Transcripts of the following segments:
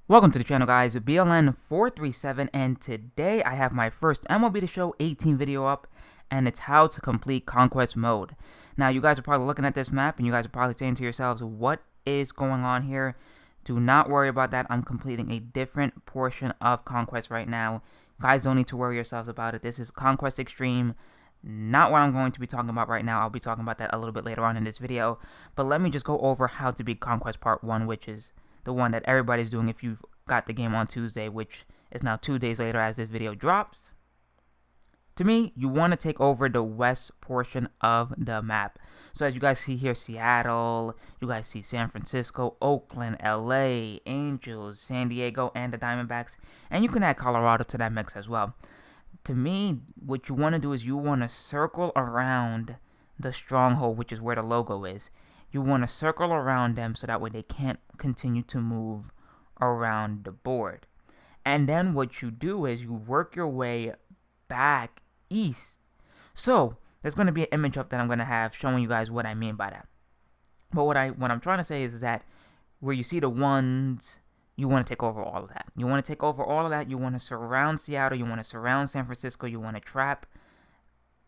Welcome to the channel, guys. BLN437, and today I have my first MLB The Show 18 video up, and it's how to complete Conquest mode. Now, you guys are probably looking at this map, and you guys are probably saying to yourselves, what is going on here? Do not worry about that. I'm completing a different portion of Conquest right now. You guys don't need to worry yourselves about it. This is Conquest Extreme, not what I'm going to be talking about right now. I'll be talking about that a little bit later on in this video, but let me just go over how to beat Conquest Part 1, which is the one that everybody's doing if you've got the game on Tuesday, which is now 2 days later as this video drops. To me, you want to take over the west portion of the map. So as you guys see here, Seattle, you guys see San Francisco, Oakland, LA, Angels, San Diego, and the Diamondbacks. And you can add Colorado to that mix as well. To me, what you want to do is you want to circle around the stronghold, which is where the logo is. You want to circle around them so that way they can't continue to move around the board. And then what you do is you work your way back east. So there's going to be an image up that I'm going to have showing you guys what I mean by that. But what I'm trying to say is that where you see the ones, you want to take over all of that. You want to take over all of that. You want to surround Seattle. You want to surround San Francisco. You want to trap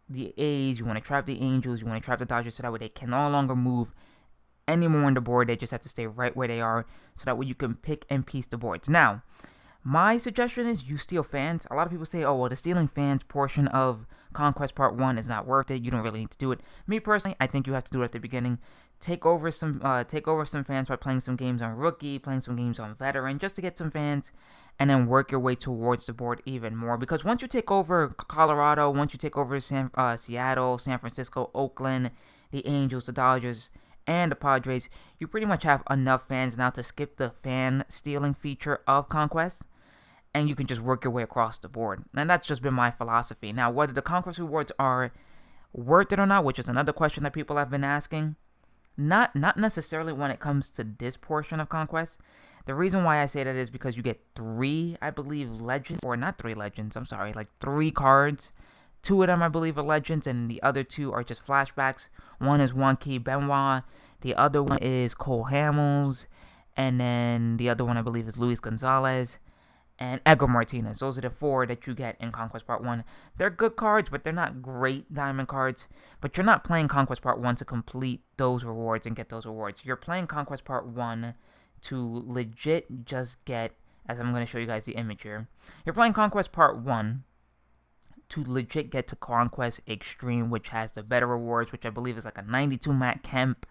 the A's. You want to trap the Angels. You want to trap the Dodgers so that way they can no longer move anymore on the board. They just have to stay right where they are so that way you can pick and piece the boards. Now, my suggestion is you steal fans. A lot of people say, oh, well, the stealing fans portion of Conquest Part 1 is not worth it. You don't really need to do it. Me personally, I think you have to do it at the beginning. Take over some fans by playing some games on rookie, playing some games on veteran, just to get some fans, and then work your way towards the board even more. Because once you take over Colorado, once you take over Seattle, San Francisco, Oakland, the Angels, the Dodgers, and the Padres, you pretty much have enough fans now to skip the fan stealing feature of Conquest, and you can just work your way across the board. And that's just been my philosophy. Now, whether the Conquest rewards are worth it or not, which is another question that people have been asking, not necessarily when it comes to this portion of Conquest. The reason why I say that is because you get three, I believe, legends, or not three legends, I'm sorry, like 3 cards. 2 of them, I believe, are legends, and the other 2 are just flashbacks. One is Juanqui Benoit, the other one is Cole Hamels, and then the other one, I believe, is Luis Gonzalez and Edgar Martinez. Those are the 4 that you get in Conquest Part 1. They're good cards, but they're not great diamond cards. But you're not playing Conquest Part 1 to complete those rewards and get those rewards. You're playing Conquest Part 1 to legit just get, as I'm going to show you guys the image here. You're playing Conquest Part 1 to legit get to Conquest Extreme, which has the better rewards, which I believe is like a 92 Matt Kemp,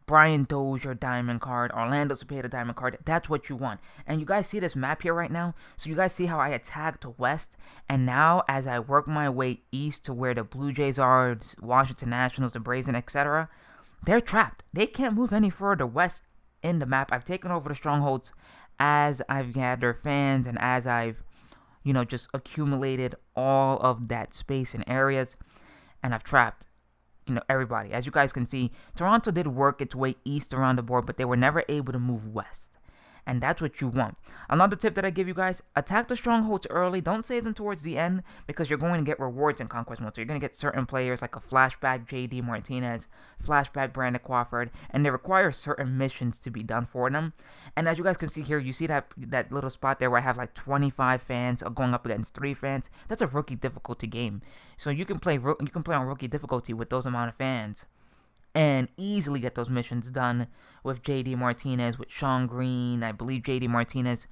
Brian Dozier diamond card, Orlando Cepeda diamond card. That's what you want. And you guys see this map here right now? So you guys see how I attacked west, and now as I work my way east to where the Blue Jays are, Washington Nationals, the Braves, and etc., they're trapped. They can't move any further west in the map. I've taken over the strongholds as I've gathered fans and as I've just accumulated all of that space and areas, and I've trapped, everybody. As you guys can see, Toronto did work its way east around the board, but they were never able to move west. And that's what you want. Another tip that I give you guys, attack the strongholds early. Don't save them towards the end because you're going to get rewards in Conquest mode. So you're going to get certain players like a flashback JD Martinez, flashback Brandon Crawford, and they require certain missions to be done for them. And as you guys can see here, you see that little spot there where I have like 25 fans going up against 3 fans. That's a rookie difficulty game. So you can play on rookie difficulty with those amount of fans and easily get those missions done with JD Martinez, with Sean Green, I believe JD Martinez,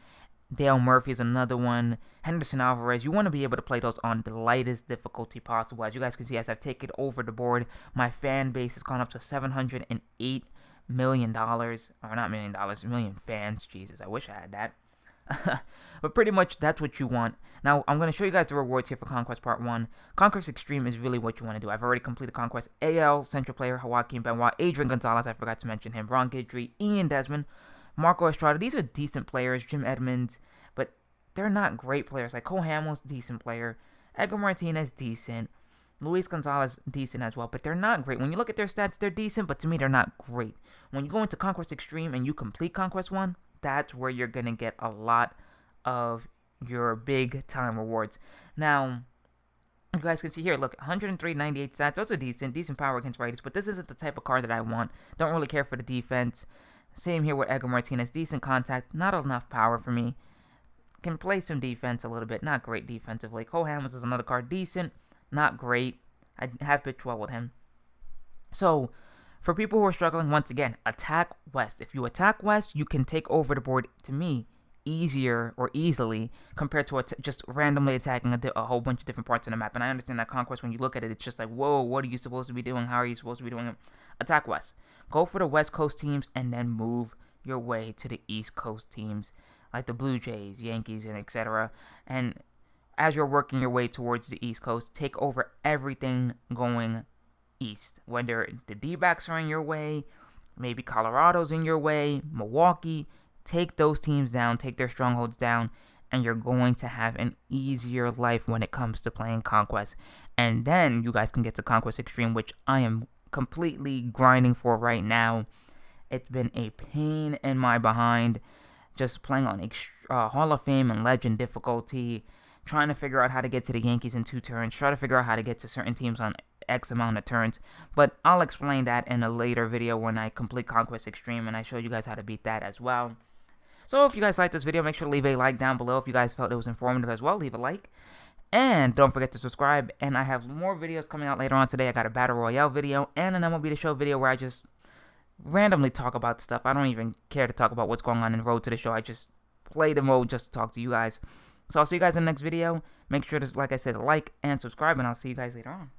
Dale Murphy is another one, Henderson Alvarez. You want to be able to play those on the lightest difficulty possible. As you guys can see, as I've taken over the board, my fan base has gone up to $708 million, or not $million, million fans. Jesus, I wish I had that. But pretty much that's what you want. Now I'm going to show you guys the rewards here for Conquest Part 1. Conquest Extreme is really what you want to do. I've already completed Conquest. AL Central player Joaquin Benoit, Adrian Gonzalez, I forgot to mention him, Ron Guidry, Ian Desmond, Marco Estrada. These are decent players. Jim Edmonds, but they're not great players. Like Cole Hamels, decent player. Edgar Martinez, decent. Luis Gonzalez, decent as well, but they're not great. When you look at their stats, they're decent, but to me, they're not great. When you go into Conquest Extreme and you complete Conquest 1, that's where you're going to get a lot of your big time rewards. Now, you guys can see here, look, 103, 98 stats. Those are decent power against righties, but this isn't the type of card that I want. Don't really care for the defense. Same here with Edgar Martinez. Decent contact, not enough power for me. Can play some defense a little bit, not great defensively. Cole Hamels is another card, decent, not great. I have pitched well with him. So, for people who are struggling, once again, attack West. If you attack West, you can take over the board, to me, easier or easily compared to just randomly attacking a whole bunch of different parts of the map. And I understand that Conquest, when you look at it, it's just like, whoa, what are you supposed to be doing? How are you supposed to be doing it? Attack West. Go for the West Coast teams and then move your way to the East Coast teams like the Blue Jays, Yankees, and etc. And as you're working your way towards the East Coast, take over everything going east. Whether the D-backs are in your way, maybe Colorado's in your way, Milwaukee, take those teams down, take their strongholds down, and you're going to have an easier life when it comes to playing Conquest. And then you guys can get to Conquest Extreme, which I am completely grinding for right now. It's been a pain in my behind just playing on Hall of Fame and Legend difficulty, trying to figure out how to get to the Yankees in 2 turns, try to figure out how to get to certain teams on X amount of turns. But I'll explain that in a later video when I complete Conquest Extreme and I show you guys how to beat that as well. So if you guys liked this video, make sure to leave a like down below. If you guys felt it was informative as well, leave a like. And don't forget to subscribe. And I have more videos coming out later on today. I got a Battle Royale video and an MLB The Show video where I just randomly talk about stuff. I don't even care to talk about what's going on in Road to the Show. I just play the mode just to talk to you guys. So I'll see you guys in the next video. Make sure to, like I said, like and subscribe, and I'll see you guys later on.